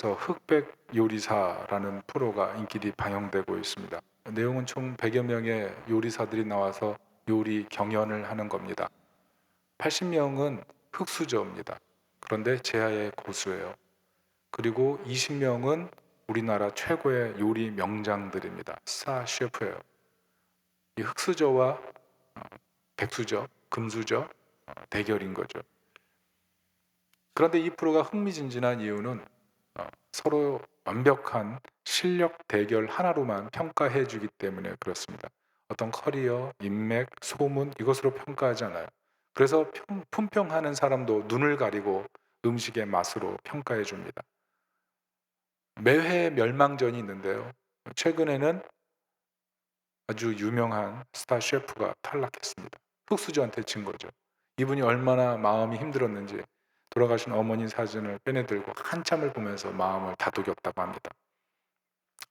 흑백 요리사라는 프로가 인기리 방영되고 있습니다. 내용은 총 100여 명의 요리사들이 나와서 요리 경연을 하는 겁니다. 80명은 흑수저입니다. 그런데 제아의 고수예요. 그리고 20명은 우리나라 최고의 요리 명장들입니다. 스타 셰프예요. 이 흑수저와 백수저, 금수저 대결인 거죠. 그런데 이 프로가 흥미진진한 이유는 서로 완벽한 실력 대결 하나로만 평가해 주기 때문에 그렇습니다. 어떤 커리어, 인맥, 소문 이것으로 평가하지 않아요. 그래서 품평하는 사람도 눈을 가리고 음식의 맛으로 평가해 줍니다. 매회 멸망전이 있는데요. 최근에는 아주 유명한 스타 셰프가 탈락했습니다. 흑수저한테 진 거죠. 이분이 얼마나 마음이 힘들었는지 돌아가신 어머니 사진을 빼내들고 한참을 보면서 마음을 다독였다고 합니다.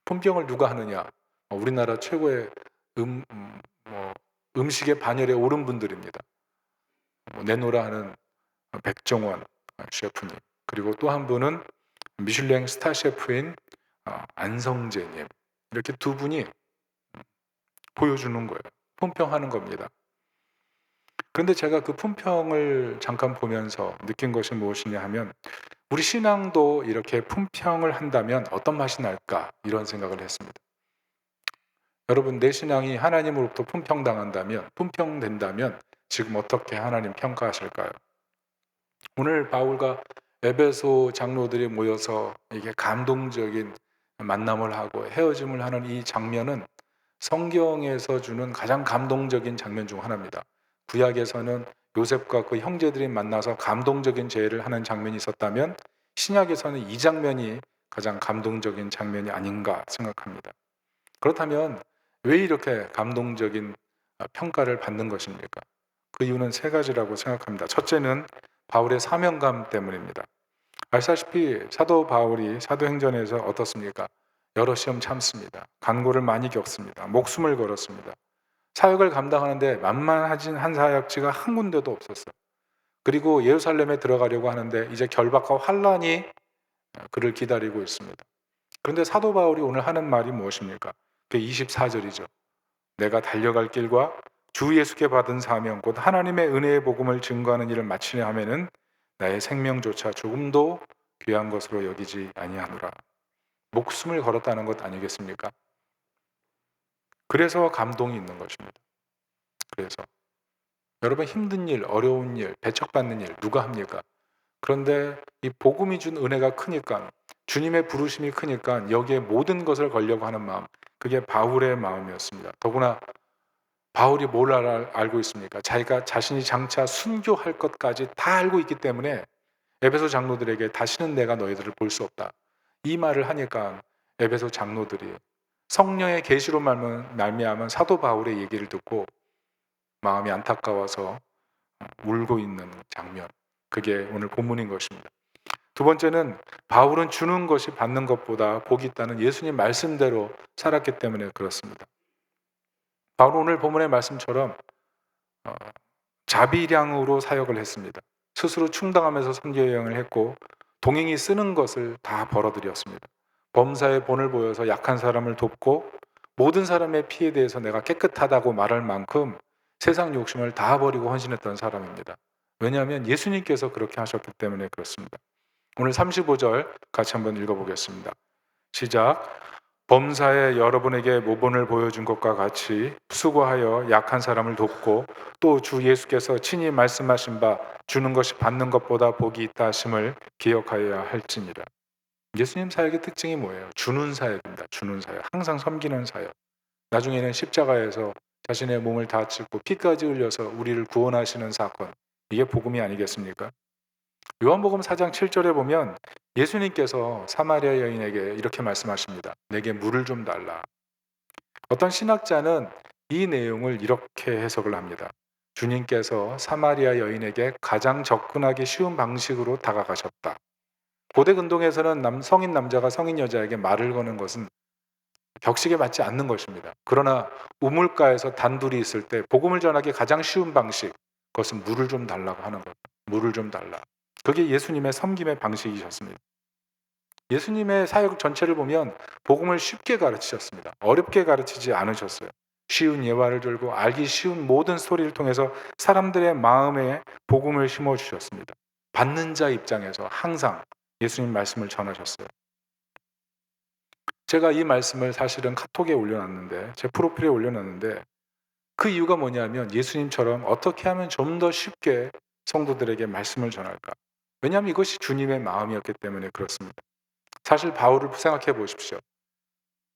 품평을 누가 하느냐? 우리나라 최고의 음, 음, 음식의 반열에 오른 분들입니다. 내노라 하는 백종원 셰프님, 그리고 또 한 분은 미슐랭 스타 셰프인 안성재님, 이렇게 두 분이 보여주는 거예요. 품평하는 겁니다. 그런데 제가 그 품평을 잠깐 보면서 느낀 것이 무엇이냐 하면, 우리 신앙도 이렇게 품평을 한다면 어떤 맛이 날까, 이런 생각을 했습니다. 여러분, 내 신앙이 하나님으로부터 품평된다면 지금 어떻게 하나님 평가하실까요? 오늘 바울과 에베소 장로들이 모여서 이게 감동적인 만남을 하고 헤어짐을 하는 이 장면은 성경에서 주는 가장 감동적인 장면 중 하나입니다. 구약에서는 요셉과 그 형제들이 만나서 감동적인 제의를 하는 장면이 있었다면, 신약에서는 이 장면이 가장 감동적인 장면이 아닌가 생각합니다. 그렇다면 왜 이렇게 감동적인 평가를 받는 것입니까? 그 이유는 세 가지라고 생각합니다. 첫째는 바울의 사명감 때문입니다. 아시다시피 사도 바울이 사도행전에서 어떻습니까? 여러 시험 참습니다. 간고를 많이 겪습니다. 목숨을 걸었습니다. 사역을 감당하는데 만만하진 한 사역지가 한 군데도 없었어요. 그리고 예루살렘에 들어가려고 하는데 이제 결박과 환란이 그를 기다리고 있습니다. 그런데 사도 바울이 오늘 하는 말이 무엇입니까? 그 24절이죠. 내가 달려갈 길과 주 예수께 받은 사명 곧 하나님의 은혜의 복음을 증거하는 일을 마치려 하면은 나의 생명조차 조금도 귀한 것으로 여기지 아니하노라. 목숨을 걸었다는 것 아니겠습니까? 그래서 감동이 있는 것입니다. 그래서 여러분, 힘든 일, 어려운 일, 배척받는 일 누가 합니까? 그런데 이 복음이 준 은혜가 크니까, 주님의 부르심이 크니까 여기에 모든 것을 걸려고 하는 마음, 그게 바울의 마음이었습니다. 더구나 바울이 뭘 알고 있습니까? 자기가 자신이 장차 순교할 것까지 다 알고 있기 때문에 에베소 장로들에게 다시는 내가 너희들을 볼 수 없다, 이 말을 하니까 에베소 장로들이 성령의 계시로 말미암은 사도 바울의 얘기를 듣고 마음이 안타까워서 울고 있는 장면, 그게 오늘 본문인 것입니다. 두 번째는 바울은 주는 것이 받는 것보다 복이 있다는 예수님 말씀대로 살았기 때문에 그렇습니다. 바울은 오늘 본문의 말씀처럼 자비량으로 사역을 했습니다. 스스로 충당하면서 선교 여행을 했고 동행이 쓰는 것을 다 벌어들였습니다. 범사의 본을 보여서 약한 사람을 돕고 모든 사람의 피에 대해서 내가 깨끗하다고 말할 만큼 세상 욕심을 다 버리고 헌신했던 사람입니다. 왜냐하면 예수님께서 그렇게 하셨기 때문에 그렇습니다. 오늘 35절 같이 한번 읽어보겠습니다. 시작. 범사에 여러분에게 모본을 보여준 것과 같이 수고하여 약한 사람을 돕고 또 주 예수께서 친히 말씀하신 바 주는 것이 받는 것보다 복이 있다 하심을 기억하여야 할지니라. 예수님 사역의 특징이 뭐예요? 주는 사역입니다. 주는 사역. 항상 섬기는 사역. 나중에는 십자가에서 자신의 몸을 다 찢고 피까지 흘려서 우리를 구원하시는 사건. 이게 복음이 아니겠습니까? 요한복음 4장 7절에 보면 예수님께서 사마리아 여인에게 이렇게 말씀하십니다. 내게 물을 좀 달라. 어떤 신학자는 이 내용을 이렇게 해석을 합니다. 주님께서 사마리아 여인에게 가장 접근하기 쉬운 방식으로 다가가셨다. 고대 근동에서는 성인 남자가 성인 여자에게 말을 거는 것은 격식에 맞지 않는 것입니다. 그러나 우물가에서 단둘이 있을 때 복음을 전하기 가장 쉬운 방식, 그것은 물을 좀 달라고 하는 것. 물을 좀 달라. 그게 예수님의 섬김의 방식이셨습니다. 예수님의 사역 전체를 보면 복음을 쉽게 가르치셨습니다. 어렵게 가르치지 않으셨어요. 쉬운 예화를 들고 알기 쉬운 모든 스토리를 통해서 사람들의 마음에 복음을 심어주셨습니다. 받는 자 입장에서 항상 예수님 말씀을 전하셨어요. 제가 이 말씀을 사실은 카톡에 올려놨는데, 제 프로필에 올려놨는데, 그 이유가 뭐냐면 예수님처럼 어떻게 하면 좀 더 쉽게 성도들에게 말씀을 전할까? 왜냐하면 이것이 주님의 마음이었기 때문에 그렇습니다. 사실 바울을 생각해 보십시오.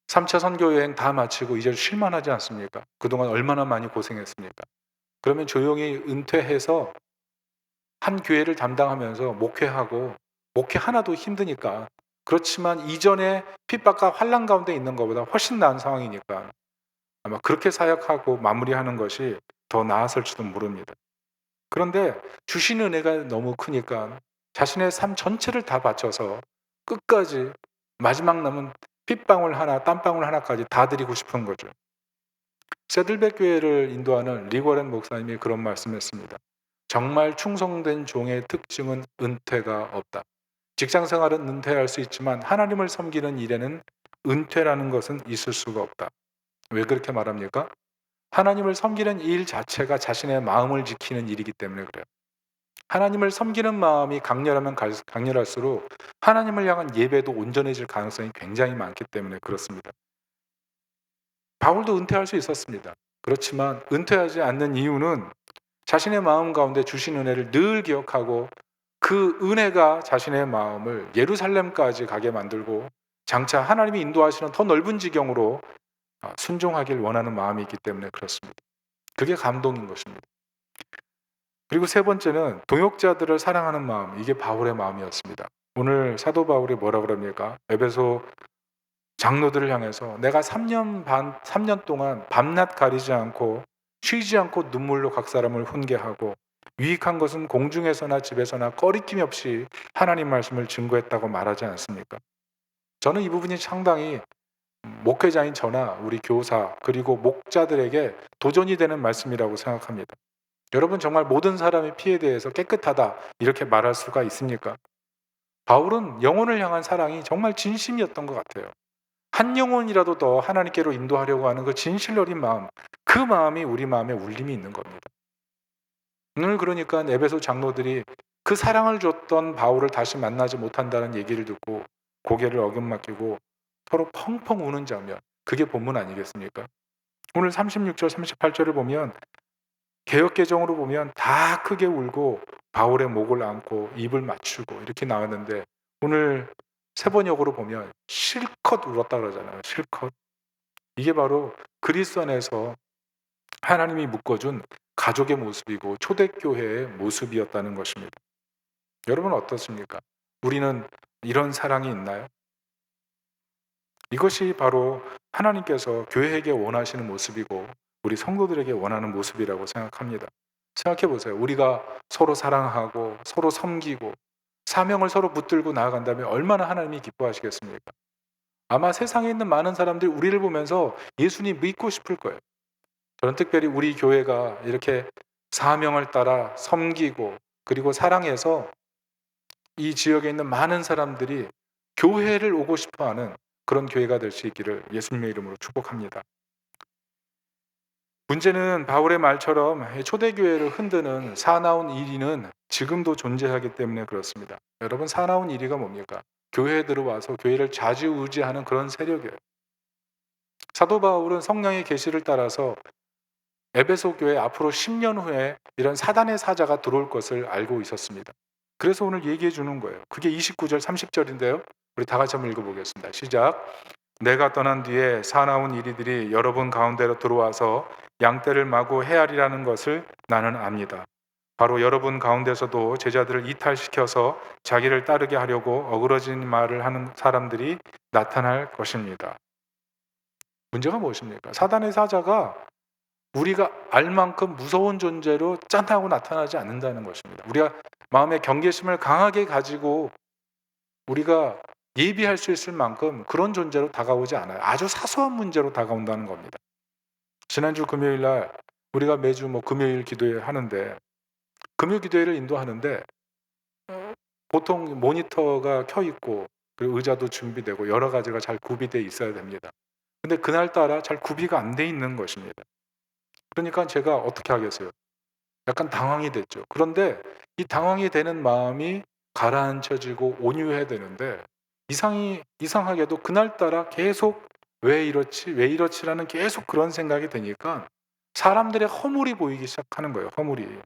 3차 선교 여행 다 마치고 이제 쉴만하지 않습니까? 그동안 얼마나 많이 고생했습니까? 그러면 조용히 은퇴해서 한 교회를 담당하면서 목회하고, 목회 하나도 힘드니까, 그렇지만 이전에 핍박과 환난 가운데 있는 것보다 훨씬 나은 상황이니까 아마 그렇게 사역하고 마무리하는 것이 더 나았을지도 모릅니다. 그런데 주신 은혜가 너무 크니까 자신의 삶 전체를 다 바쳐서 끝까지 마지막 남은 핏방울 하나, 땀방울 하나까지 다 드리고 싶은 거죠. 새들백 교회를 인도하는 리고렌 목사님이 그런 말씀했습니다. 정말 충성된 종의 특징은 은퇴가 없다. 직장 생활은 은퇴할 수 있지만 하나님을 섬기는 일에는 은퇴라는 것은 있을 수가 없다. 왜 그렇게 말합니까? 하나님을 섬기는 일 자체가 자신의 마음을 지키는 일이기 때문에 그래요. 하나님을 섬기는 마음이 강렬하면 강렬할수록 하나님을 향한 예배도 온전해질 가능성이 굉장히 많기 때문에 그렇습니다. 바울도 은퇴할 수 있었습니다. 그렇지만 은퇴하지 않는 이유는 자신의 마음 가운데 주신 은혜를 늘 기억하고 그 은혜가 자신의 마음을 예루살렘까지 가게 만들고 장차 하나님이 인도하시는 더 넓은 지경으로 순종하길 원하는 마음이 있기 때문에 그렇습니다. 그게 감동인 것입니다. 그리고 세 번째는 동역자들을 사랑하는 마음, 이게 바울의 마음이었습니다. 오늘 사도 바울이 뭐라 그럽니까? 에베소 장로들을 향해서 내가 3년 동안 밤낮 가리지 않고 쉬지 않고 눈물로 각 사람을 훈계하고 유익한 것은 공중에서나 집에서나 꺼리낌 없이 하나님 말씀을 증거했다고 말하지 않습니까? 저는 이 부분이 상당히 목회자인 저나 우리 교사 그리고 목자들에게 도전이 되는 말씀이라고 생각합니다. 여러분 정말 모든 사람의 피에 대해서 깨끗하다 이렇게 말할 수가 있습니까? 바울은 영혼을 향한 사랑이 정말 진심이었던 것 같아요. 한 영혼이라도 더 하나님께로 인도하려고 하는 그 진실 어린 마음, 그 마음이 우리 마음에 울림이 있는 겁니다. 오늘 그러니까 에베소 장로들이 그 사랑을 줬던 바울을 다시 만나지 못한다는 얘기를 듣고 고개를 어금맞기고 서로 펑펑 우는 장면, 그게 본문 아니겠습니까? 오늘 36절 38절을 보면 개역개정으로 보면 다 크게 울고 바울의 목을 안고 입을 맞추고 이렇게 나왔는데 오늘 세번역으로 보면 실컷 울었다 그러잖아요. 실컷. 이게 바로 그리스도 안에서 하나님이 묶어준 가족의 모습이고 초대교회의 모습이었다는 것입니다. 여러분 어떻습니까? 우리는 이런 사랑이 있나요? 이것이 바로 하나님께서 교회에게 원하시는 모습이고 우리 성도들에게 원하는 모습이라고 생각합니다. 생각해 보세요. 우리가 서로 사랑하고 서로 섬기고 사명을 서로 붙들고 나아간다면 얼마나 하나님이 기뻐하시겠습니까? 아마 세상에 있는 많은 사람들이 우리를 보면서 예수님 믿고 싶을 거예요. 저는 특별히 우리 교회가 이렇게 사명을 따라 섬기고 그리고 사랑해서 이 지역에 있는 많은 사람들이 교회를 오고 싶어하는 그런 교회가 될 수 있기를 예수님의 이름으로 축복합니다. 문제는 바울의 말처럼 초대교회를 흔드는 사나운 이리는 지금도 존재하기 때문에 그렇습니다. 여러분 사나운 이리가 뭡니까? 교회에 들어와서 교회를 좌지우지하는 그런 세력이에요. 사도 바울은 성령의 계시를 따라서 에베소 교회 앞으로 10년 후에 이런 사단의 사자가 들어올 것을 알고 있었습니다. 그래서 오늘 얘기해 주는 거예요. 그게 29절 30절인데요. 우리 다 같이 한번 읽어보겠습니다. 시작. 내가 떠난 뒤에 사나운 이리들이 여러분 가운데로 들어와서 양떼를 마구 헤아리라는 것을 나는 압니다. 바로 여러분 가운데서도 제자들을 이탈시켜서 자기를 따르게 하려고 어그러진 말을 하는 사람들이 나타날 것입니다. 문제가 무엇입니까? 사단의 사자가 우리가 알 만큼 무서운 존재로 짠하고 나타나지 않는다는 것입니다. 우리가 마음의 경계심을 강하게 가지고 우리가 예비할 수 있을 만큼 그런 존재로 다가오지 않아요. 아주 사소한 문제로 다가온다는 겁니다. 지난주 금요일 날 우리가 매주 금요일 기도회 하는데 금요 기도회를 인도하는데 보통 모니터가 켜 있고 그리고 의자도 준비되고 여러 가지가 잘 구비되어 있어야 됩니다. 근데 그날따라 잘 구비가 안 돼 있는 것입니다. 그러니까 제가 어떻게 하겠어요? 약간 당황이 됐죠. 그런데 이 당황이 되는 마음이 가라앉혀지고 온유해야 되는데 이상하게도 그날따라 계속 '왜 이렇지? 왜 이렇지?'라는 계속 그런 생각이 드니까 사람들의 허물이 보이기 시작하는 거예요, 허물이.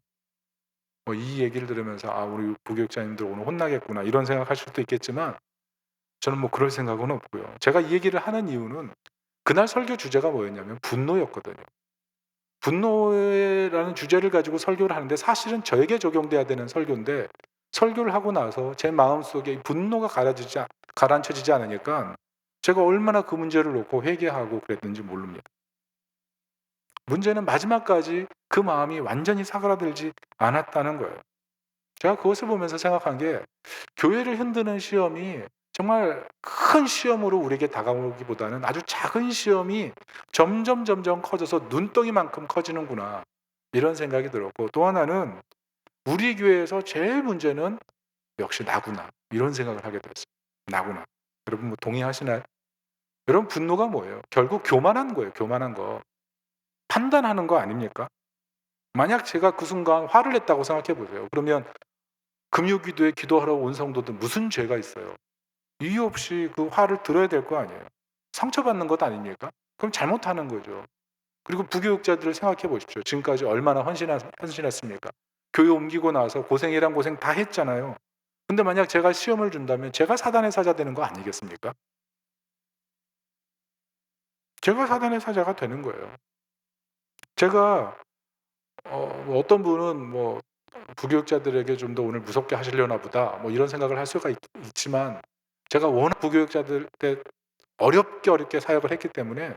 이 얘기를 들으면서 '아 우리 부교육자님들 오늘 혼나겠구나.' 이런 생각하실 수도 있겠지만 저는 그럴 생각은 없고요. 제가 이 얘기를 하는 이유는 그날 설교 주제가 뭐였냐면 분노였거든요. 분노라는 주제를 가지고 설교를 하는데 사실은 저에게 적용돼야 되는 설교인데 설교를 하고 나서 제 마음속에 이 분노가 가라앉혀지지 않으니까 제가 얼마나 그 문제를 놓고 회개하고 그랬는지 모릅니다. 문제는 마지막까지 그 마음이 완전히 사그라들지 않았다는 거예요. 제가 그것을 보면서 생각한 게 교회를 흔드는 시험이 정말 큰 시험으로 우리에게 다가오기보다는 아주 작은 시험이 점점 커져서 눈덩이만큼 커지는구나 이런 생각이 들었고 또 하나는 우리 교회에서 제일 문제는 역시 나구나 이런 생각을 하게 됐어요. 나구나. 여러분 동의하시나요? 여러분 분노가 뭐예요? 결국 교만한 거예요. 교만한 거. 판단하는 거 아닙니까? 만약 제가 그 순간 화를 냈다고 생각해 보세요. 그러면 금요기도에 기도하러 온 성도들 무슨 죄가 있어요? 이유 없이 그 화를 들어야 될 거 아니에요. 상처받는 것 아닙니까? 그럼 잘못하는 거죠. 그리고 부교육자들을 생각해 보십시오. 지금까지 얼마나 헌신했습니까? 교회 옮기고 나서 고생이란 고생 다 했잖아요. 근데 만약 제가 시험을 준다면 제가 사단의 사자 되는 거 아니겠습니까? 제가 사단의 사자가 되는 거예요. 제가 어떤 분은 부교육자들에게 좀 더 오늘 무섭게 하시려나 보다 이런 생각을 할 수가 있지만 제가 워낙 부교육자들 때 어렵게 사역을 했기 때문에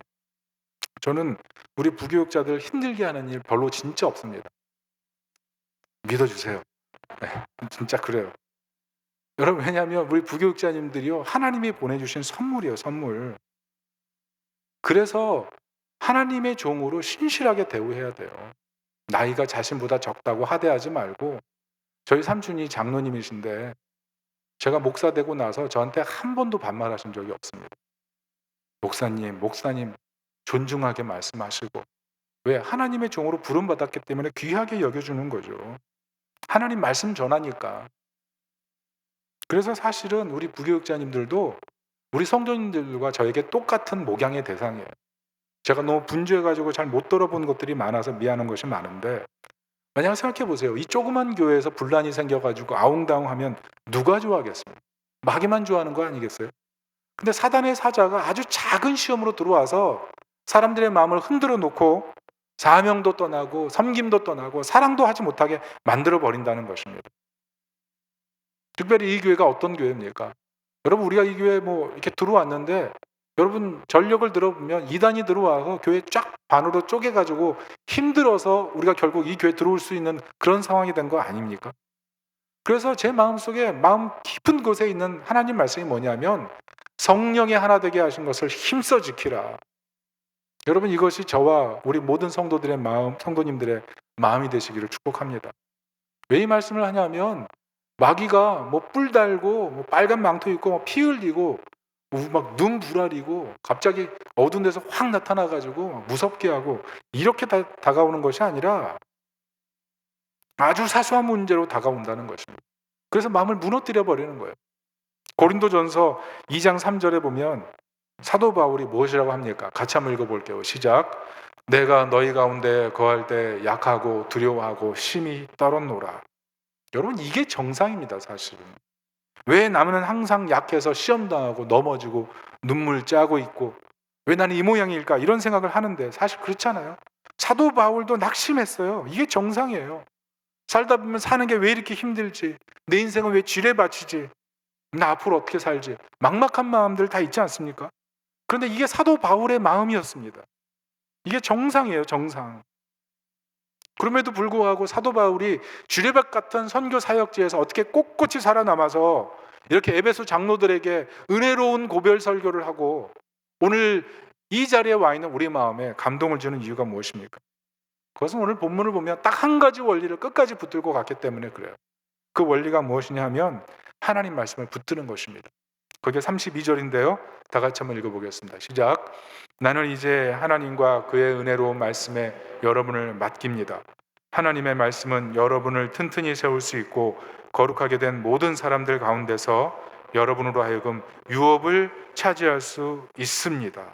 저는 우리 부교육자들 힘들게 하는 일 별로 진짜 없습니다. 믿어주세요. 네, 진짜 그래요. 여러분 왜냐하면 우리 부교육자님들이요 하나님이 보내주신 선물이에요. 선물. 그래서 하나님의 종으로 신실하게 대우해야 돼요. 나이가 자신보다 적다고 하대하지 말고 저희 삼촌이 장로님이신데 제가 목사 되고 나서 저한테 한 번도 반말하신 적이 없습니다. 목사님 존중하게 말씀하시고 왜? 하나님의 종으로 부름받았기 때문에 귀하게 여겨주는 거죠. 하나님 말씀 전하니까. 그래서 사실은 우리 부교육자님들도 우리 성도님들과 저에게 똑같은 목양의 대상이에요. 제가 너무 분주해가지고 잘 못 들어본 것들이 많아서 미안한 것이 많은데 만약 생각해 보세요. 이 조그만 교회에서 분란이 생겨가지고 아웅다웅하면 누가 좋아하겠습니까? 마귀만 좋아하는 거 아니겠어요? 근데 사단의 사자가 아주 작은 시험으로 들어와서 사람들의 마음을 흔들어 놓고 사명도 떠나고 섬김도 떠나고 사랑도 하지 못하게 만들어 버린다는 것입니다. 특별히 이 교회가 어떤 교회입니까? 여러분 우리가 이 교회에 이렇게 들어왔는데 여러분 전력을 들어보면 이단이 들어와서 교회 쫙 반으로 쪼개가지고 힘들어서 우리가 결국 이 교회에 들어올 수 있는 그런 상황이 된 거 아닙니까? 그래서 제 마음속에 마음 깊은 곳에 있는 하나님 말씀이 뭐냐면 성령의 하나 되게 하신 것을 힘써 지키라. 여러분 이것이 저와 우리 모든 성도들의 마음, 성도님들의 마음이 되시기를 축복합니다. 왜 이 말씀을 하냐면 마귀가 뿔 달고 빨간 망토 입고 피 흘리고 막 눈 부라리고 갑자기 어두운 데서 확 나타나 가지고 무섭게 하고 이렇게 다가오는 것이 아니라 아주 사소한 문제로 다가온다는 것입니다. 그래서 마음을 무너뜨려 버리는 거예요. 고린도전서 2장 3절에 보면 사도 바울이 무엇이라고 합니까? 같이 한번 읽어볼게요. 시작. 내가 너희 가운데 거할 때 약하고 두려워하고 심히 떨었노라. 여러분 이게 정상입니다. 사실은. 왜 나는 항상 약해서 시험당하고 넘어지고 눈물 짜고 있고 왜 나는 이 모양일까 이런 생각을 하는데 사실 그렇잖아요. 사도 바울도 낙심했어요. 이게 정상이에요. 살다 보면 사는 게 왜 이렇게 힘들지, 내 인생은 왜 지뢰밭이지, 나 앞으로 어떻게 살지, 막막한 마음들 다 있지 않습니까? 그런데 이게 사도 바울의 마음이었습니다. 이게 정상이에요. 정상. 그럼에도 불구하고 사도 바울이 주례박 같은 선교 사역지에서 어떻게 꼿꼿이 살아남아서 이렇게 에베소 장로들에게 은혜로운 고별 설교를 하고 오늘 이 자리에 와 있는 우리 마음에 감동을 주는 이유가 무엇입니까? 그것은 오늘 본문을 보면 딱 한 가지 원리를 끝까지 붙들고 갔기 때문에 그래요. 그 원리가 무엇이냐 하면 하나님 말씀을 붙드는 것입니다. 그게 32절인데요. 다 같이 한번 읽어보겠습니다. 시작. 나는 이제 하나님과 그의 은혜로운 말씀에 여러분을 맡깁니다. 하나님의 말씀은 여러분을 튼튼히 세울 수 있고 거룩하게 된 모든 사람들 가운데서 여러분으로 하여금 유업을 차지할 수 있습니다.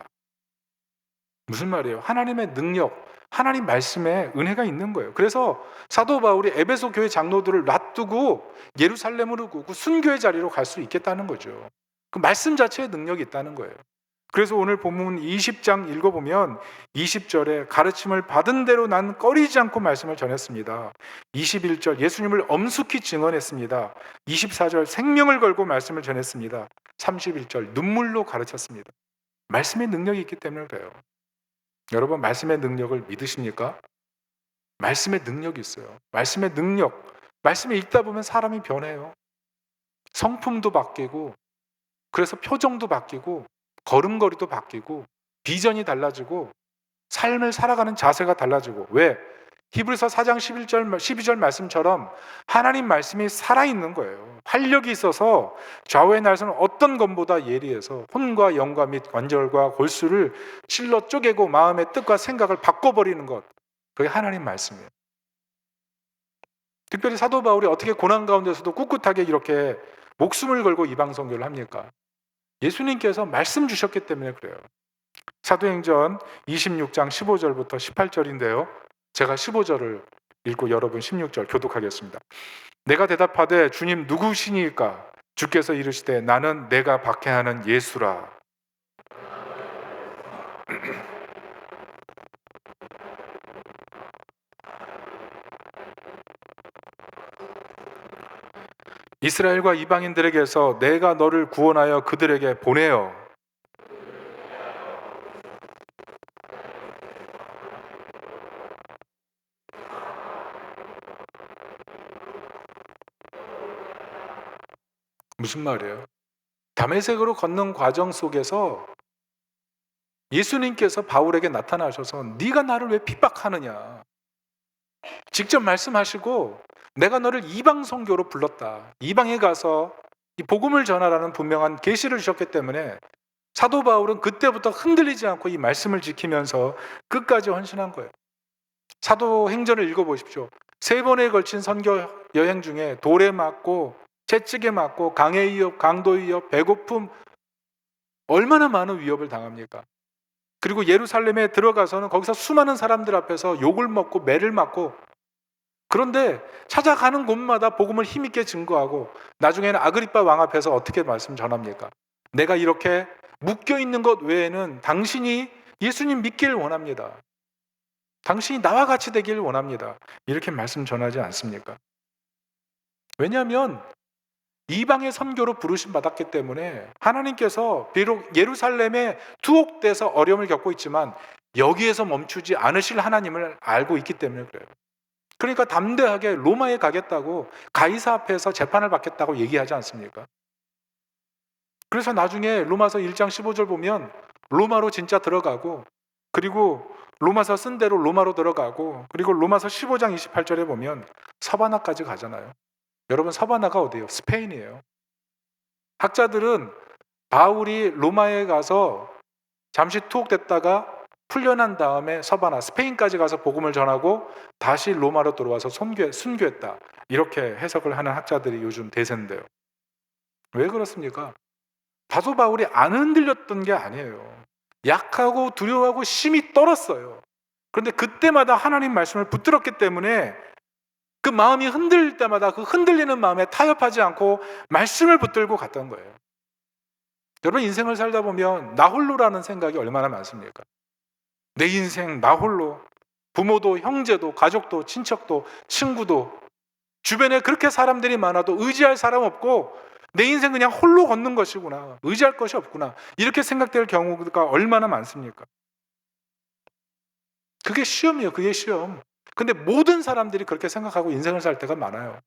무슨 말이에요? 하나님의 능력, 하나님 말씀에 은혜가 있는 거예요. 그래서 사도 바울이 에베소 교회 장로들을 놔두고 예루살렘으로 오고 순교의 자리로 갈 수 있겠다는 거죠. 그 말씀 자체에 능력이 있다는 거예요. 그래서 오늘 본문 20장 읽어보면 20절에 가르침을 받은 대로 난 꺼리지 않고 말씀을 전했습니다. 21절 예수님을 엄숙히 증언했습니다. 24절 생명을 걸고 말씀을 전했습니다. 31절 눈물로 가르쳤습니다. 말씀의 능력이 있기 때문에 그래요. 여러분 말씀의 능력을 믿으십니까? 말씀의 능력이 있어요. 말씀의 능력. 말씀을 읽다 보면 사람이 변해요. 성품도 바뀌고 그래서 표정도 바뀌고 걸음걸이도 바뀌고 비전이 달라지고 삶을 살아가는 자세가 달라지고 왜? 히브리서 4장 11절, 12절 말씀처럼 하나님 말씀이 살아있는 거예요. 활력이 있어서 좌우의 날서는 어떤 것보다 예리해서 혼과 영과 및 관절과 골수를 찔러 쪼개고 마음의 뜻과 생각을 바꿔버리는 것. 그게 하나님 말씀이에요. 특별히 사도 바울이 어떻게 고난 가운데서도 꿋꿋하게 이렇게 목숨을 걸고 이방 선교를 합니까? 예수님께서 말씀 주셨기 때문에 그래요. 사도행전 26장 15절부터 18절인데요. 제가 15절을 읽고 여러분 16절 교독하겠습니다. 내가 대답하되 주님 누구시니까? 주께서 이르시되 나는 내가 박해하는 예수라. 이스라엘과 이방인들에게서 내가 너를 구원하여 그들에게 보내어 무슨 말이에요? 다메섹으로 걷는 과정 속에서 예수님께서 바울에게 나타나셔서 네가 나를 왜 핍박하느냐 직접 말씀하시고 내가 너를 이방 선교로 불렀다. 이방에 가서 이 복음을 전하라는 분명한 계시를 주셨기 때문에 사도 바울은 그때부터 흔들리지 않고 이 말씀을 지키면서 끝까지 헌신한 거예요. 사도행전을 읽어보십시오. 3번에 걸친 선교 여행 중에 돌에 맞고 채찍에 맞고 강의 위협, 강도 위협, 배고픔 얼마나 많은 위협을 당합니까? 그리고 예루살렘에 들어가서는 거기서 수많은 사람들 앞에서 욕을 먹고 매를 맞고 그런데 찾아가는 곳마다 복음을 힘있게 증거하고 나중에는 아그리빠 왕 앞에서 어떻게 말씀 전합니까? 내가 이렇게 묶여있는 것 외에는 당신이 예수님 믿기를 원합니다. 당신이 나와 같이 되기를 원합니다. 이렇게 말씀 전하지 않습니까? 왜냐하면 이방의 선교로 부르심 받았기 때문에 하나님께서 비록 예루살렘에 투옥돼서 어려움을 겪고 있지만 여기에서 멈추지 않으실 하나님을 알고 있기 때문에 그래요. 그러니까 담대하게 로마에 가겠다고 가이사 앞에서 재판을 받겠다고 얘기하지 않습니까? 그래서 나중에 로마서 1장 15절 보면 로마로 진짜 들어가고 그리고 로마서 쓴 대로 로마로 들어가고 그리고 로마서 15장 28절에 보면 서바나까지 가잖아요. 여러분 서바나가 어디예요? 스페인이에요. 학자들은 바울이 로마에 가서 잠시 투옥됐다가 풀려난 다음에 서바나 스페인까지 가서 복음을 전하고 다시 로마로 들어와서 순교했다. 이렇게 해석을 하는 학자들이 요즘 대세인데요. 왜 그렇습니까? 사도 바울이 안 흔들렸던 게 아니에요. 약하고 두려워하고 심히 떨었어요. 그런데 그때마다 하나님 말씀을 붙들었기 때문에 그 마음이 흔들릴 때마다 그 흔들리는 마음에 타협하지 않고 말씀을 붙들고 갔던 거예요. 여러분 인생을 살다 보면 나 홀로라는 생각이 얼마나 많습니까? 내 인생 나 홀로 부모도 형제도 가족도 친척도 친구도 주변에 그렇게 사람들이 많아도 의지할 사람 없고 내 인생 그냥 홀로 걷는 것이구나 의지할 것이 없구나 이렇게 생각될 경우가 얼마나 많습니까? 그게 시험이에요. 그게 시험. 근데 모든 사람들이 그렇게 생각하고 인생을 살 때가 많아요.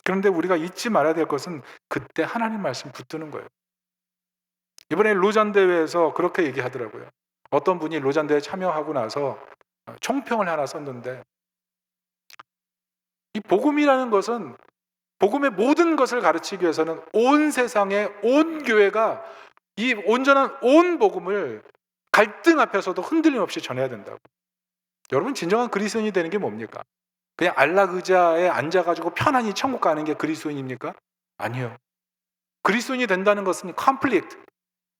그런데 우리가 잊지 말아야 될 것은 그때 하나님 말씀 붙드는 거예요. 이번에 로잔 대회에서 그렇게 얘기하더라고요. 어떤 분이 로잔 대회에 참여하고 나서 총평을 하나 썼는데 이 복음이라는 것은 복음의 모든 것을 가르치기 위해서는 온 세상의 온 교회가 이 온전한 온 복음을 갈등 앞에서도 흔들림 없이 전해야 된다고. 여러분, 진정한 그리스도인이 되는 게 뭡니까? 그냥 안락 의자에 앉아가지고 편안히 천국 가는 게 그리스도인입니까? 아니요. 그리스도인이 된다는 것은 conflict,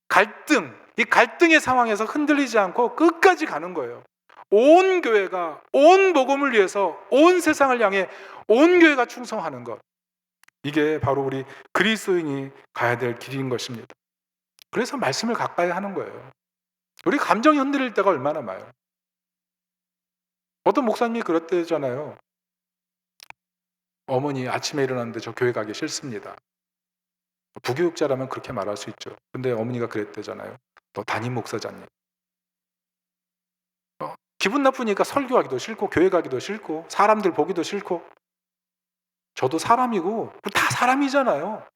갈등, 이 갈등의 상황에서 흔들리지 않고 끝까지 가는 거예요. 온 교회가 온 복음을 위해서 온 세상을 향해 온 교회가 충성하는 것, 이게 바로 우리 그리스도인이 가야 될 길인 것입니다. 그래서 말씀을 가까이 하는 거예요. 우리 감정이 흔들릴 때가 얼마나 많아요. 어떤 목사님이 그랬대잖아요. 어머니, 아침에 일어났는데 저 교회 가기 싫습니다. 부교육자라면 그렇게 말할 수 있죠. 근데 어머니가 그랬대잖아요. 너 담임 목사잖니. 기분 나쁘니까 설교하기도 싫고 교회 가기도 싫고 사람들 보기도 싫고. 저도 사람이고 다 사람이잖아요.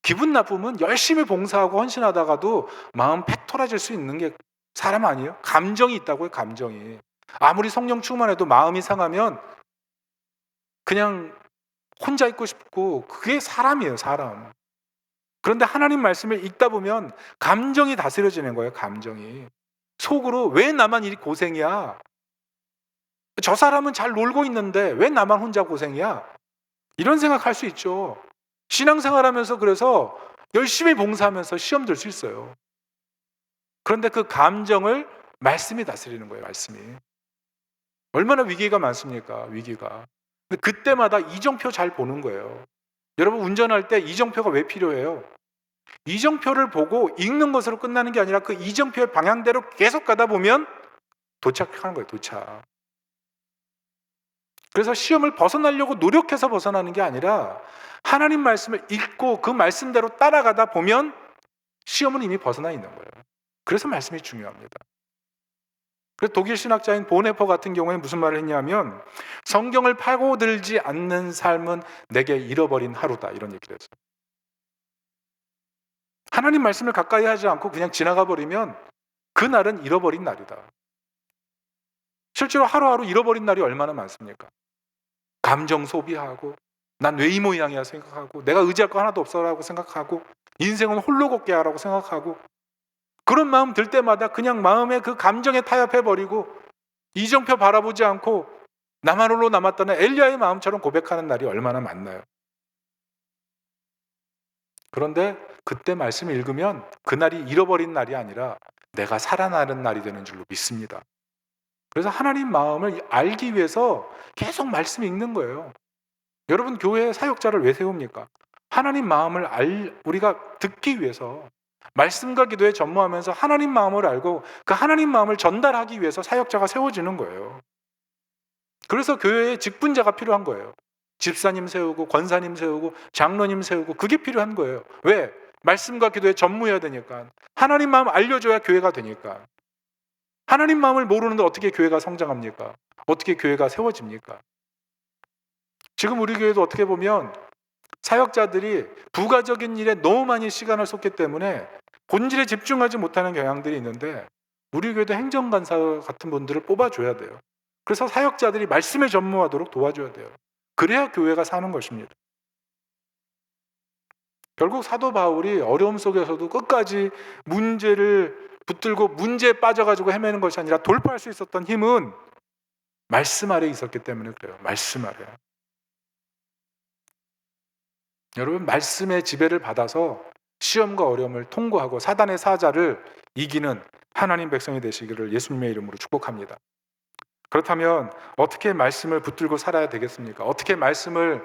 기분 나쁘면 열심히 봉사하고 헌신하다가도 마음 팩토라질 수 있는 게 사람 아니에요? 감정이 있다고요. 감정이. 아무리 성령 충만해도 마음이 상하면 그냥 혼자 있고 싶고, 그게 사람이에요. 사람. 그런데 하나님 말씀을 읽다 보면 감정이 다스려지는 거예요. 감정이. 속으로 왜 나만 이 고생이야? 저 사람은 잘 놀고 있는데 왜 나만 혼자 고생이야? 이런 생각할 수 있죠. 신앙생활하면서 그래서 열심히 봉사하면서 시험 들 수 있어요. 그런데 그 감정을 말씀이 다스리는 거예요. 말씀이. 얼마나 위기가 많습니까? 위기가. 근데 그때마다 이정표 잘 보는 거예요. 여러분, 운전할 때 이정표가 왜 필요해요? 이정표를 보고 읽는 것으로 끝나는 게 아니라 그 이정표의 방향대로 계속 가다 보면 도착하는 거예요. 도착. 그래서 시험을 벗어나려고 노력해서 벗어나는 게 아니라 하나님 말씀을 읽고 그 말씀대로 따라가다 보면 시험은 이미 벗어나 있는 거예요. 그래서 말씀이 중요합니다. 그래서 독일 신학자인 보네퍼 같은 경우에 무슨 말을 했냐면, 성경을 파고들지 않는 삶은 내게 잃어버린 하루다, 이런 얘기를 했어요. 하나님 말씀을 가까이 하지 않고 그냥 지나가 버리면 그날은 잃어버린 날이다. 실제로 하루하루 잃어버린 날이 얼마나 많습니까? 감정 소비하고, 난 왜 이 모양이야 생각하고, 내가 의지할 거 하나도 없어라고 생각하고, 인생은 홀로 걷게 하라고 생각하고, 그런 마음 들 때마다 그냥 마음에 그 감정에 타협해버리고 이정표 바라보지 않고 나만 홀로 남았다는 엘리야의 마음처럼 고백하는 날이 얼마나 많나요? 그런데 그때 말씀을 읽으면 그날이 잃어버린 날이 아니라 내가 살아나는 날이 되는 줄로 믿습니다. 그래서 하나님 마음을 알기 위해서 계속 말씀 읽는 거예요. 여러분, 교회 사역자를 왜 세웁니까? 하나님 마음을 우리가 듣기 위해서, 말씀과 기도에 전무하면서 하나님 마음을 알고 그 하나님 마음을 전달하기 위해서 사역자가 세워지는 거예요. 그래서 교회에 직분자가 필요한 거예요. 집사님 세우고 권사님 세우고 장로님 세우고, 그게 필요한 거예요. 왜? 말씀과 기도에 전무해야 되니까. 하나님 마음 알려줘야 교회가 되니까. 하나님 마음을 모르는데 어떻게 교회가 성장합니까? 어떻게 교회가 세워집니까? 지금 우리 교회도 어떻게 보면 사역자들이 부가적인 일에 너무 많이 시간을 쏟기 때문에 본질에 집중하지 못하는 경향들이 있는데, 우리 교회도 행정간사 같은 분들을 뽑아줘야 돼요. 그래서 사역자들이 말씀에 전무하도록 도와줘야 돼요. 그래야 교회가 사는 것입니다. 결국 사도 바울이 어려움 속에서도 끝까지 문제를 붙들고 문제에 빠져가지고 헤매는 것이 아니라 돌파할 수 있었던 힘은 말씀 아래에 있었기 때문에 그래요. 말씀 아래. 여러분, 말씀의 지배를 받아서 시험과 어려움을 통과하고 사단의 사자를 이기는 하나님 백성이 되시기를 예수님의 이름으로 축복합니다. 그렇다면 어떻게 말씀을 붙들고 살아야 되겠습니까? 어떻게 말씀과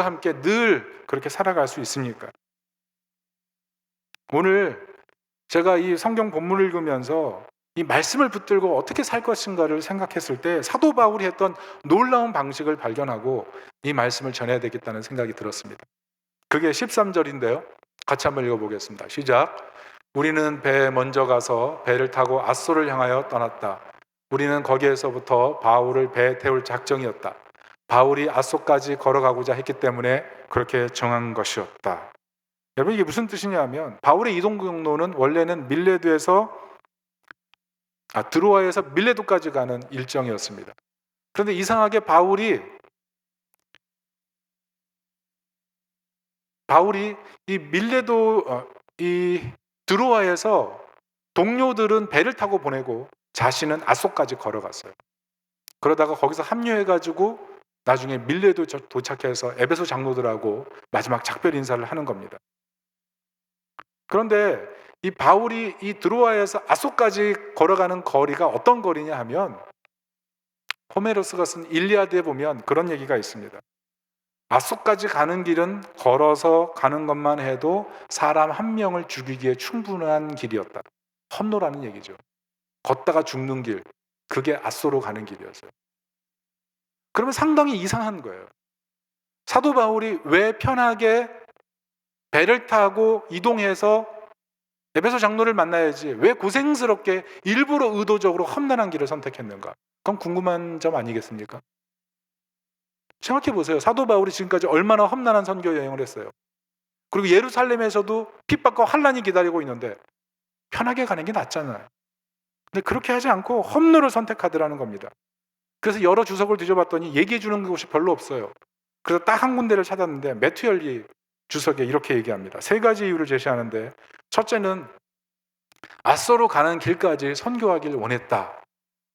함께 늘 그렇게 살아갈 수 있습니까? 오늘 제가 이 성경 본문을 읽으면서 이 말씀을 붙들고 어떻게 살 것인가를 생각했을 때 사도 바울이 했던 놀라운 방식을 발견하고 이 말씀을 전해야 되겠다는 생각이 들었습니다. 그게 13절인데요. 같이 한번 읽어보겠습니다. 시작. 우리는 배에 먼저 가서 배를 타고 앗소를 향하여 떠났다. 우리는 거기에서부터 바울을 배에 태울 작정이었다. 바울이 앗소까지 걸어가고자 했기 때문에 그렇게 정한 것이었다. 여러분, 이게 무슨 뜻이냐면, 바울의 이동 경로는 원래는 드로아에서 밀레도까지 가는 일정이었습니다. 그런데 이상하게 바울이 바울이 이 밀레도 이 드로아에서 동료들은 배를 타고 보내고 자신은 아소까지 걸어갔어요. 그러다가 거기서 합류해 가지고 나중에 밀레도 도착해서 에베소 장로들하고 마지막 작별 인사를 하는 겁니다. 그런데 이 바울이 이 드로아에서 아소까지 걸어가는 거리가 어떤 거리냐 하면, 호메로스가 쓴 일리아드에 보면 그런 얘기가 있습니다. 아소까지 가는 길은 걸어서 가는 것만 해도 사람 한 명을 죽이기에 충분한 길이었다. 험로라는 얘기죠. 걷다가 죽는 길, 그게 아소로 가는 길이었어요. 그러면 상당히 이상한 거예요. 사도 바울이 왜 편하게 배를 타고 이동해서 에베소 장로를 만나야지 왜 고생스럽게 일부러 의도적으로 험난한 길을 선택했는가? 그건 궁금한 점 아니겠습니까? 생각해 보세요. 사도 바울이 지금까지 얼마나 험난한 선교 여행을 했어요. 그리고 예루살렘에서도 핍박과 환난이 기다리고 있는데 편하게 가는 게 낫잖아요. 근데 그렇게 하지 않고 험로를 선택하더라는 겁니다. 그래서 여러 주석을 뒤져봤더니 얘기해 주는 곳이 별로 없어요. 그래서 딱 한 군데를 찾았는데 매튜엘리 주석에 이렇게 얘기합니다. 세 가지 이유를 제시하는데, 첫째는 아소로 가는 길까지 선교하길 원했다,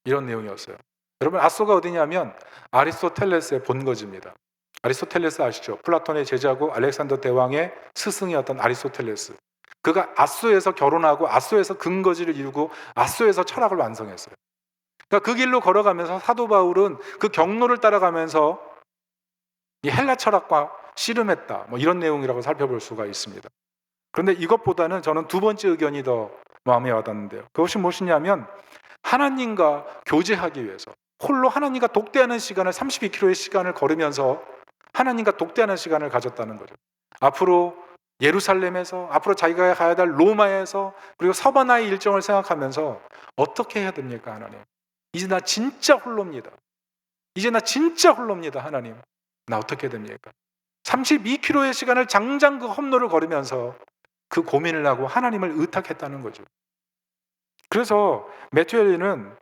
이런 내용이었어요. 여러분, 아소가 어디냐면 아리스토텔레스의 본거지입니다. 아리스토텔레스 아시죠? 플라톤의 제자고 알렉산더 대왕의 스승이었던 아리스토텔레스. 그가 아소에서 결혼하고 아소에서 근거지를 이루고 아소에서 철학을 완성했어요. 그러니까 그 길로 걸어가면서 사도 바울은 그 경로를 따라가면서 이 헬라 철학과 씨름했다, 뭐 이런 내용이라고 살펴볼 수가 있습니다. 그런데 이것보다는 저는 두 번째 의견이 더 마음에 와닿는데요. 그것이 무엇이냐면, 하나님과 교제하기 위해서 홀로 하나님과 독대하는 시간을 32km의 시간을 걸으면서 하나님과 독대하는 시간을 가졌다는 거죠. 앞으로 예루살렘에서, 앞으로 자기가 가야 될 로마에서, 그리고 서바나의 일정을 생각하면서 어떻게 해야 됩니까? 하나님, 이제 나 진짜 홀로입니다. 이제 나 진짜 홀로입니다. 하나님, 나 어떻게 됩니까? 32km의 시간을 장장 그 험로를 걸으면서 그 고민을 하고 하나님을 의탁했다는 거죠. 그래서 매튜엘리는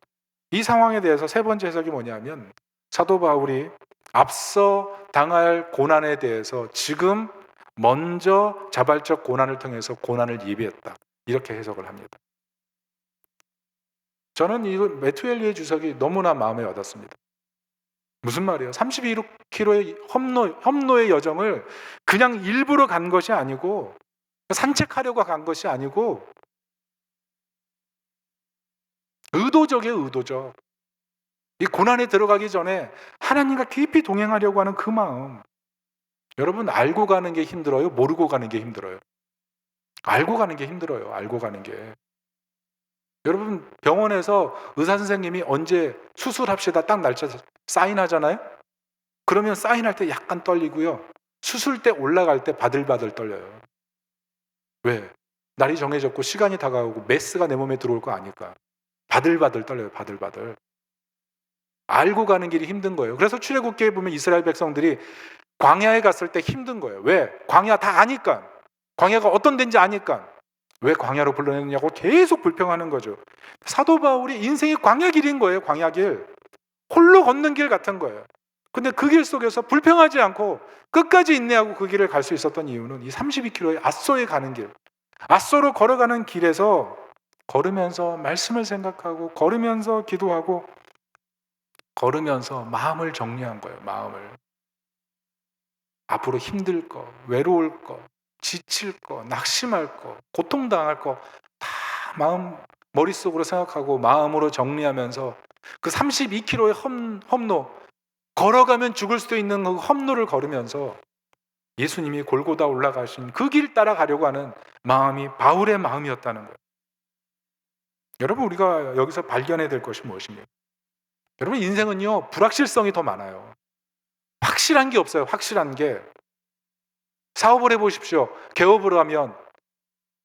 이 상황에 대해서 세 번째 해석이 뭐냐면, 사도 바울이 앞서 당할 고난에 대해서 지금 먼저 자발적 고난을 통해서 고난을 예비했다, 이렇게 해석을 합니다. 저는 이 매튜엘리의 주석이 너무나 마음에 와닿습니다. 무슨 말이에요? 32km의 험로의 여정을 그냥 일부러 간 것이 아니고, 산책하려고 간 것이 아니고 의도적이에요. 의도적. 이 고난에 들어가기 전에 하나님과 깊이 동행하려고 하는 그 마음. 여러분, 알고 가는 게 힘들어요? 모르고 가는 게 힘들어요? 알고 가는 게 힘들어요. 알고 가는 게. 여러분, 병원에서 의사 선생님이 언제 수술합시다 딱 날짜 사인하잖아요? 그러면 사인할 때 약간 떨리고요, 수술 때 올라갈 때 바들바들 떨려요. 왜? 날이 정해졌고 시간이 다가오고 메스가 내 몸에 들어올 거 아니까 바들바들 떨려요. 바들바들. 알고 가는 길이 힘든 거예요. 그래서 출애굽기에 보면 이스라엘 백성들이 광야에 갔을 때 힘든 거예요. 왜? 광야 다 아니까. 광야가 어떤 데인지 아니까. 왜 광야로 불러냈느냐고 계속 불평하는 거죠. 사도 바울이 인생이 광야 길인 거예요. 광야 길. 홀로 걷는 길 같은 거예요. 근데 그 길 속에서 불평하지 않고 끝까지 인내하고 그 길을 갈 수 있었던 이유는 이 32km의 아소에 가는 길, 아소로 걸어가는 길에서 걸으면서 말씀을 생각하고 걸으면서 기도하고 걸으면서 마음을 정리한 거예요. 마음을. 앞으로 힘들 거, 외로울 거, 지칠 거, 낙심할 거, 고통당할 거 다 머릿속으로 생각하고 마음으로 정리하면서 그 32km의 험로, 걸어가면 죽을 수도 있는 그 험로를 걸으면서 예수님이 골고다 올라가신 그 길 따라가려고 하는 마음이 바울의 마음이었다는 거예요. 여러분, 우리가 여기서 발견해야 될 것이 무엇입니까? 여러분, 인생은요, 불확실성이 더 많아요. 확실한 게 없어요. 확실한 게. 사업을 해보십시오. 개업을 하면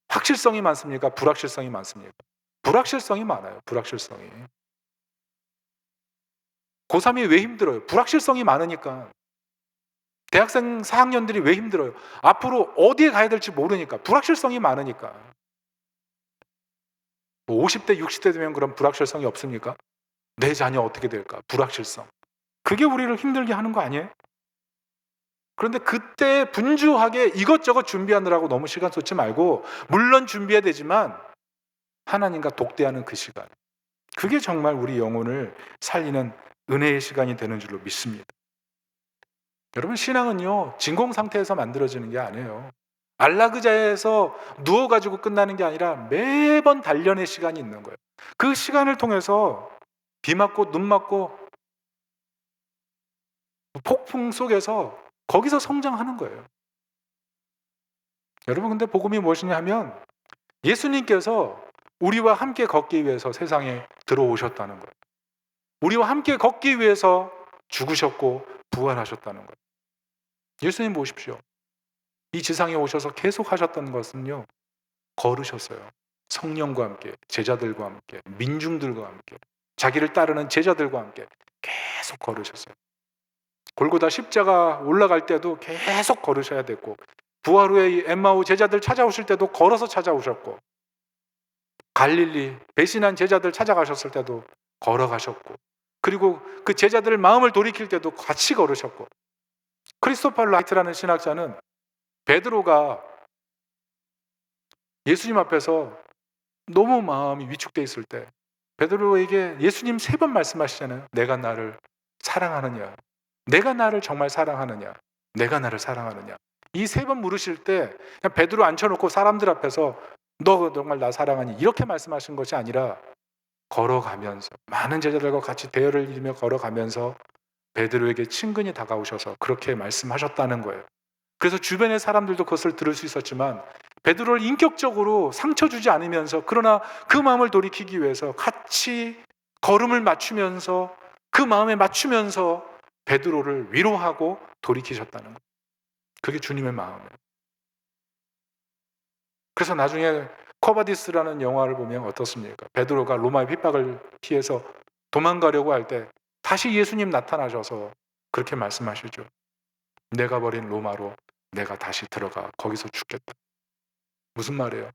확실성이 많습니까? 불확실성이 많습니까? 불확실성이 많아요. 불확실성이. 고3이 왜 힘들어요? 불확실성이 많으니까. 대학생 4학년들이 왜 힘들어요? 앞으로 어디에 가야 될지 모르니까. 불확실성이 많으니까. 50대, 60대 되면 그런 불확실성이 없습니까? 내 자녀 어떻게 될까? 불확실성. 그게 우리를 힘들게 하는 거 아니에요? 그런데 그때 분주하게 이것저것 준비하느라고 너무 시간 쏟지 말고, 물론 준비해야 되지만 하나님과 독대하는 그 시간, 그게 정말 우리 영혼을 살리는 은혜의 시간이 되는 줄로 믿습니다. 여러분, 신앙은요 진공 상태에서 만들어지는 게 아니에요. 안락의자에서 누워가지고 끝나는 게 아니라 매번 단련의 시간이 있는 거예요. 그 시간을 통해서 비 맞고 눈 맞고 폭풍 속에서 거기서 성장하는 거예요. 여러분, 근데 복음이 무엇이냐 하면 예수님께서 우리와 함께 걷기 위해서 세상에 들어오셨다는 거예요. 우리와 함께 걷기 위해서 죽으셨고 부활하셨다는 거예요. 예수님 보십시오. 이 지상에 오셔서 계속 하셨던 것은요, 걸으셨어요. 성령과 함께, 제자들과 함께, 민중들과 함께, 자기를 따르는 제자들과 함께 계속 걸으셨어요. 골고다 십자가 올라갈 때도 계속 걸으셔야 됐고, 부활 후에 엠마오 제자들 찾아오실 때도 걸어서 찾아오셨고, 갈릴리 배신한 제자들 찾아가셨을 때도 걸어가셨고, 그리고 그 제자들 마음을 돌이킬 때도 같이 걸으셨고, 크리스토퍼 라이트라는 신학자는 베드로가 예수님 앞에서 너무 마음이 위축돼 있을 때 베드로에게 예수님 3번 말씀하시잖아요. 내가 나를 사랑하느냐, 내가 나를 정말 사랑하느냐, 내가 나를 사랑하느냐. 이 3번 물으실 때 그냥 베드로 앉혀놓고 사람들 앞에서 너 정말 나 사랑하니, 이렇게 말씀하신 것이 아니라 걸어가면서 많은 제자들과 같이 대열을 이루며 걸어가면서 베드로에게 친근히 다가오셔서 그렇게 말씀하셨다는 거예요. 그래서 주변의 사람들도 그것을 들을 수 있었지만 베드로를 인격적으로 상처 주지 않으면서, 그러나 그 마음을 돌이키기 위해서 같이 걸음을 맞추면서, 그 마음에 맞추면서 베드로를 위로하고 돌이키셨다는 거예요. 그게 주님의 마음이에요. 그래서 나중에 코바디스라는 영화를 보면 어떻습니까? 베드로가 로마의 핍박을 피해서 도망가려고 할 때 다시 예수님 나타나셔서 그렇게 말씀하시죠. 내가 버린 로마로 내가 다시 들어가 거기서 죽겠다. 무슨 말이에요?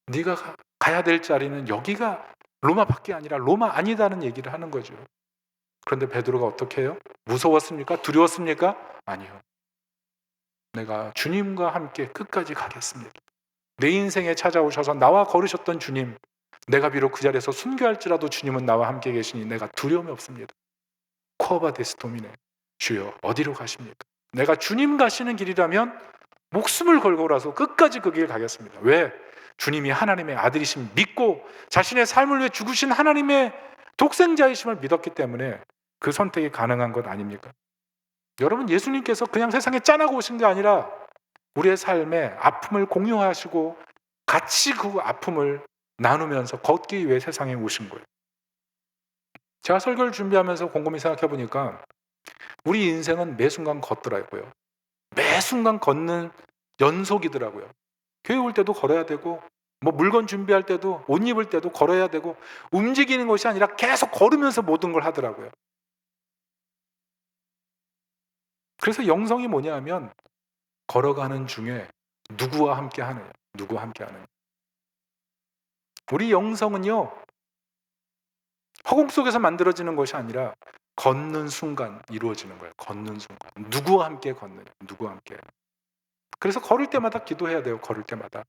네가 가야 될 자리는 여기가 로마밖에 아니라 로마 아니다는 얘기를 하는 거죠. 그런데 베드로가 어떻게 해요? 무서웠습니까? 두려웠습니까? 아니요. 내가 주님과 함께 끝까지 가겠습니다. 내 인생에 찾아오셔서 나와 걸으셨던 주님, 내가 비록 그 자리에서 순교할지라도 주님은 나와 함께 계시니 내가 두려움이 없습니다. 코어바 데스토미네, 주여 어디로 가십니까? 내가 주님 가시는 길이라면 목숨을 걸고라도 끝까지 그 길 가겠습니다. 왜? 주님이 하나님의 아들이심 믿고 자신의 삶을 위해 죽으신 하나님의 독생자이심을 믿었기 때문에 그 선택이 가능한 것 아닙니까? 여러분, 예수님께서 그냥 세상에 짠하고 오신 게 아니라 우리의 삶에 아픔을 공유하시고 같이 그 아픔을 나누면서 걷기 위해 세상에 오신 거예요. 제가 설교를 준비하면서 곰곰이 생각해 보니까 우리 인생은 매 순간 걷더라고요. 매 순간 걷는 연속이더라고요. 교회 올 때도 걸어야 되고, 뭐 물건 준비할 때도, 옷 입을 때도 걸어야 되고, 움직이는 것이 아니라 계속 걸으면서 모든 걸 하더라고요. 그래서 영성이 뭐냐 하면 걸어가는 중에 누구와 함께 하느냐, 누구와 함께 하느냐. 우리 영성은요, 허공 속에서 만들어지는 것이 아니라 걷는 순간 이루어지는 거예요. 걷는 순간. 누구와 함께 걷느냐, 누구와 함께. 그래서 걸을 때마다 기도해야 돼요. 걸을 때마다.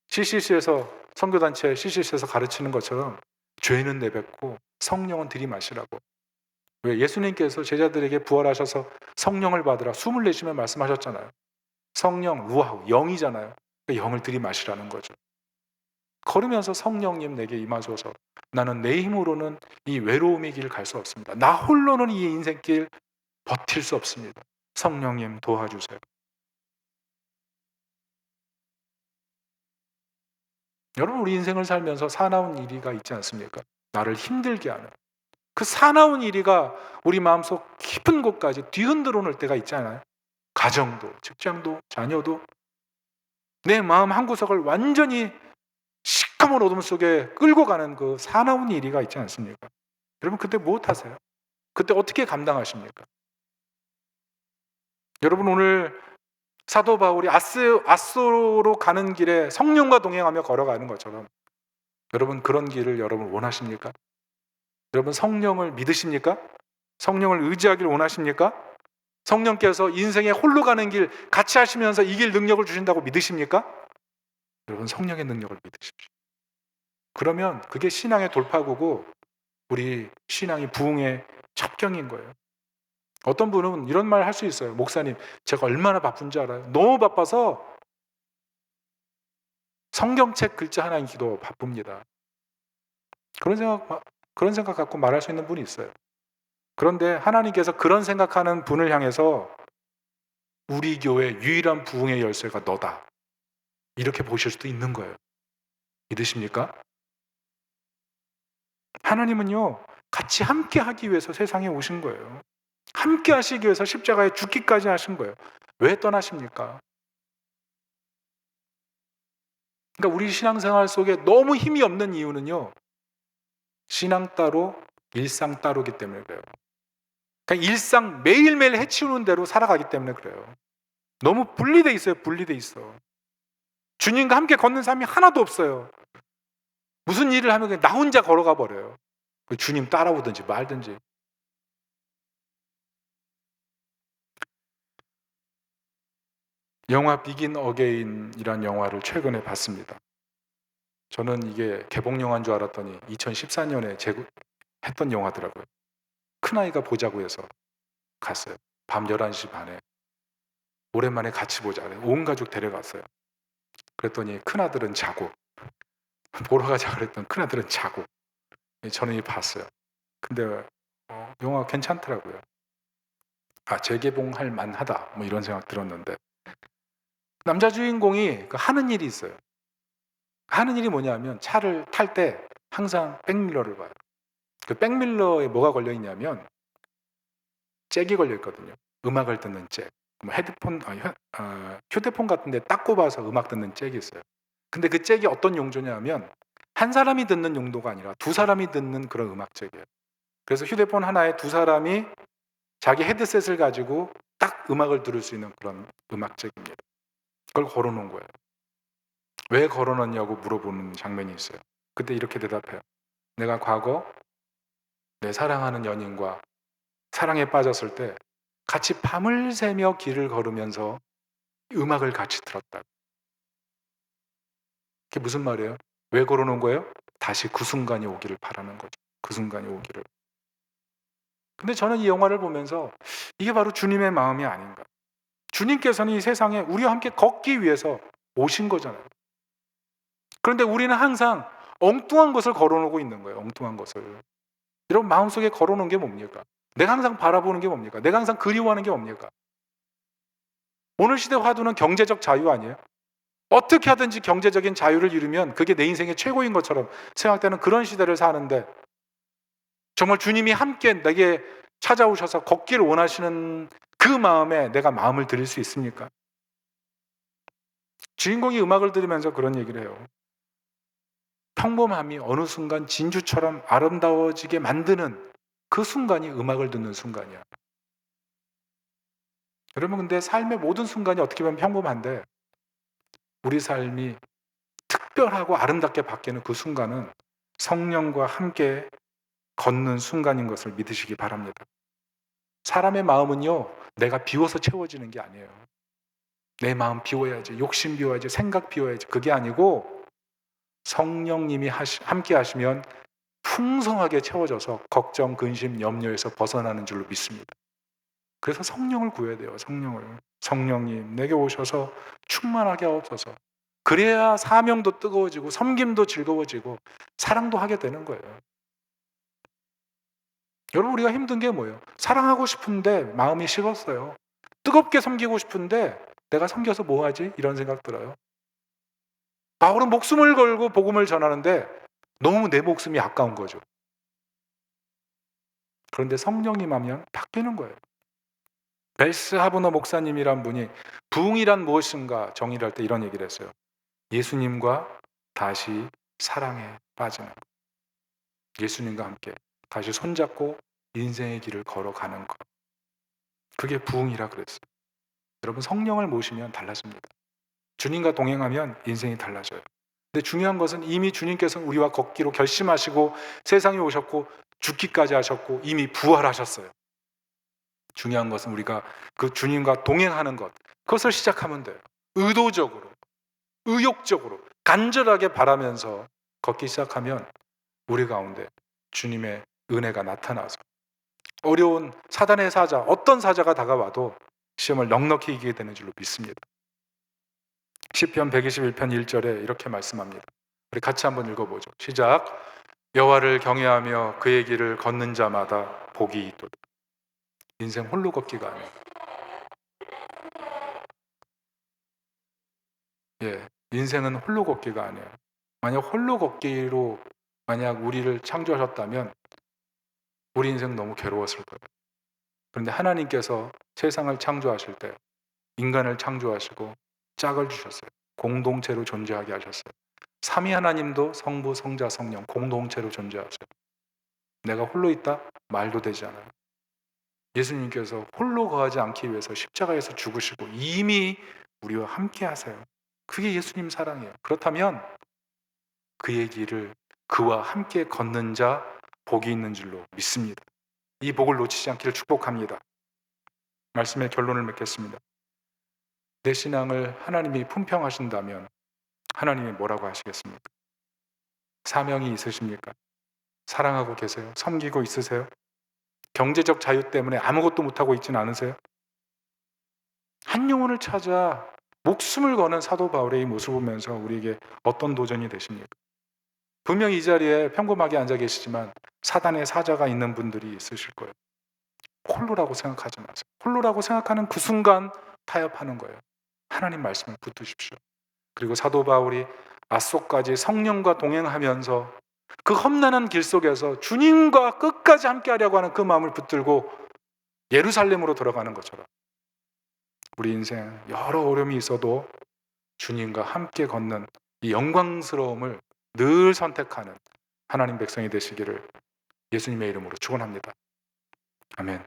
CCC에서, 선교단체 CCC에서 가르치는 것처럼 죄는 내뱉고 성령은 들이마시라고. 왜? 예수님께서 제자들에게 부활하셔서 성령을 받으라 숨을 내쉬며 말씀하셨잖아요. 성령, 루아우, 영이잖아요. 그 영을 들이마시라는 거죠. 걸으면서 성령님 내게 임하소서. 나는 내 힘으로는 이 외로움의 길 갈 수 없습니다. 나 홀로는 이 인생길 버틸 수 없습니다. 성령님 도와주세요. 여러분, 우리 인생을 살면서 사나운 일이가 있지 않습니까? 나를 힘들게 하는 그 사나운 일이가 우리 마음속 깊은 곳까지 뒤흔들어 놓을 때가 있잖아요. 가정도, 직장도, 자녀도, 내 마음 한구석을 완전히 시커먼 어둠 속에 끌고 가는 그 사나운 일이가 있지 않습니까? 여러분, 그때 무엇 하세요? 그때 어떻게 감당하십니까? 여러분, 오늘 사도 바울이 아소로 가는 길에 성령과 동행하며 걸어가는 것처럼 여러분, 그런 길을 여러분 원하십니까? 여러분, 성령을 믿으십니까? 성령을 의지하기를 원하십니까? 성령께서 인생에 홀로 가는 길 같이 하시면서 이길 능력을 주신다고 믿으십니까? 여러분, 성령의 능력을 믿으십시오. 그러면 그게 신앙의 돌파구고 우리 신앙이 부흥의 첩경인 거예요. 어떤 분은 이런 말 할 수 있어요. 목사님, 제가 얼마나 바쁜지 알아요? 너무 바빠서 성경책 글자 하나 읽기도 바쁩니다. 그런 생각 갖고 말할 수 있는 분이 있어요. 그런데 하나님께서 그런 생각하는 분을 향해서 우리 교회 유일한 부흥의 열쇠가 너다, 이렇게 보실 수도 있는 거예요. 믿으십니까? 하나님은요, 같이 함께 하기 위해서 세상에 오신 거예요. 함께 하시기 위해서 십자가에 죽기까지 하신 거예요. 왜 떠나십니까? 그러니까 우리 신앙생활 속에 너무 힘이 없는 이유는요, 신앙 따로 일상 따로기 때문에 그래요. 그러니까 일상 매일매일 해치우는 대로 살아가기 때문에 그래요. 너무 분리돼 있어요. 분리돼 있어. 주님과 함께 걷는 삶이 하나도 없어요. 무슨 일을 하면 그냥 나 혼자 걸어가 버려요. 주님 따라오든지 말든지. 영화 비긴 어게인이란 영화를 최근에 봤습니다. 저는 이게 개봉 영화인 줄 알았더니 2014년에 했던 영화더라고요. 큰아이가 보자고 해서 갔어요. 밤 11시 반에. 오랜만에 같이 보자. 온 가족 데려갔어요. 그랬더니 큰아들은 자고, 보러 가자 그랬던 큰아들은 자고, 저는 봤어요. 근데 영화 괜찮더라고요. 재개봉할 만하다, 뭐 이런 생각 들었는데, 남자 주인공이 하는 일이 있어요. 하는 일이 뭐냐면 차를 탈 때 항상 백밀러를 봐요. 그 백밀러에 뭐가 걸려 있냐면 잭이 걸려 있거든요. 음악을 듣는 잭. 뭐 휴대폰 같은데 딱 꼽아서 음악 듣는 잭이 있어요. 근데 그 잭이 어떤 용도냐면 한 사람이 듣는 용도가 아니라 두 사람이 듣는 그런 음악 잭이에요. 그래서 휴대폰 하나에 두 사람이 자기 헤드셋을 가지고 딱 음악을 들을 수 있는 그런 음악 잭입니다. 그걸 걸어놓은 거예요. 왜 걸어놨냐고 물어보는 장면이 있어요. 그때 이렇게 대답해요. 내가 과거 내 사랑하는 연인과 사랑에 빠졌을 때 같이 밤을 새며 길을 걸으면서 음악을 같이 들었다. 그게 무슨 말이에요? 왜 걸어놓은 거예요? 다시 그 순간이 오기를 바라는 거죠. 그 순간이 오기를. 근데 저는 이 영화를 보면서 이게 바로 주님의 마음이 아닌가. 주님께서는 이 세상에 우리와 함께 걷기 위해서 오신 거잖아요. 그런데 우리는 항상 엉뚱한 것을 걸어놓고 있는 거예요. 엉뚱한 것을. 여러분, 마음속에 걸어놓은 게 뭡니까? 내가 항상 바라보는 게 뭡니까? 내가 항상 그리워하는 게 뭡니까? 오늘 시대 화두는 경제적 자유 아니에요? 어떻게 하든지 경제적인 자유를 이루면 그게 내 인생의 최고인 것처럼 생각되는 그런 시대를 사는데, 정말 주님이 함께 내게 찾아오셔서 걷기를 원하시는 그 마음에 내가 마음을 드릴 수 있습니까? 주인공이 음악을 들으면서 그런 얘기를 해요. 평범함이 어느 순간 진주처럼 아름다워지게 만드는 그 순간이 음악을 듣는 순간이야. 여러분, 근데 삶의 모든 순간이 어떻게 보면 평범한데 우리 삶이 특별하고 아름답게 바뀌는 그 순간은 성령과 함께 걷는 순간인 것을 믿으시기 바랍니다. 사람의 마음은요, 내가 비워서 채워지는 게 아니에요. 내 마음 비워야지, 욕심 비워야지, 생각 비워야지. 그게 아니고 성령님이 함께 하시면 풍성하게 채워져서 걱정, 근심, 염려에서 벗어나는 줄로 믿습니다. 그래서 성령을 구해야 돼요. 성령님 내게 오셔서 충만하게 하옵소서. 그래야 사명도 뜨거워지고 섬김도 즐거워지고 사랑도 하게 되는 거예요. 여러분, 우리가 힘든 게 뭐예요? 사랑하고 싶은데 마음이 식었어요. 뜨겁게 섬기고 싶은데 내가 섬겨서 뭐하지? 이런 생각 들어요. 바울은 목숨을 걸고 복음을 전하는데 너무 내 목숨이 아까운 거죠. 그런데 성령님 하면 바뀌는 거예요. 벨스 하브너 목사님이란 분이 부흥이란 무엇인가 정의를 할 때 이런 얘기를 했어요. 예수님과 다시 사랑에 빠지는 것. 예수님과 함께 다시 손잡고 인생의 길을 걸어가는 것. 그게 부흥이라 그랬어요. 여러분, 성령을 모시면 달라집니다. 주님과 동행하면 인생이 달라져요. 근데 중요한 것은 이미 주님께서는 우리와 걷기로 결심하시고 세상에 오셨고 죽기까지 하셨고 이미 부활하셨어요. 중요한 것은 우리가 그 주님과 동행하는 것, 그것을 시작하면 돼요. 의도적으로, 의욕적으로, 간절하게 바라면서 걷기 시작하면 우리 가운데 주님의 은혜가 나타나서 어려운 사단의 사자, 어떤 사자가 다가와도 시험을 넉넉히 이기게 되는 줄로 믿습니다. 시편 121편 1절에 이렇게 말씀합니다. 우리 같이 한번 읽어보죠. 시작. 여호와를 경외하며 그의 길을 걷는 자마다 복이 있도다. 인생 홀로 걷기가 아니에요. 인생은 홀로 걷기가 아니에요. 만약 홀로 걷기로 만약 우리를 창조하셨다면 우리 인생 너무 괴로웠을 거예요. 그런데 하나님께서 세상을 창조하실 때 인간을 창조하시고 짝을 주셨어요. 공동체로 존재하게 하셨어요. 삼위 하나님도 성부, 성자, 성령 공동체로 존재하세요. 내가 홀로 있다? 말도 되지 않아요. 예수님께서 홀로 거하지 않기 위해서 십자가에서 죽으시고 이미 우리와 함께 하세요. 그게 예수님 사랑이에요. 그렇다면 그의 길을 그와 함께 걷는 자 복이 있는 줄로 믿습니다. 이 복을 놓치지 않기를 축복합니다. 말씀의 결론을 맺겠습니다. 내 신앙을 하나님이 품평하신다면 하나님이 뭐라고 하시겠습니까? 사명이 있으십니까? 사랑하고 계세요? 섬기고 있으세요? 경제적 자유 때문에 아무것도 못하고 있지는 않으세요? 한 영혼을 찾아 목숨을 거는 사도 바울의 이 모습을 보면서 우리에게 어떤 도전이 되십니까? 분명히 이 자리에 평범하게 앉아 계시지만 사단의 사자가 있는 분들이 있으실 거예요. 홀로라고 생각하지 마세요. 홀로라고 생각하는 그 순간 타협하는 거예요. 하나님 말씀을 붙드십시오. 그리고 사도 바울이 앗소까지 성령과 동행하면서 그 험난한 길 속에서 주님과 끝까지 함께하려고 하는 그 마음을 붙들고 예루살렘으로 돌아가는 것처럼 우리 인생 여러 어려움이 있어도 주님과 함께 걷는 이 영광스러움을 늘 선택하는 하나님 백성이 되시기를 예수님의 이름으로 축원합니다. 아멘.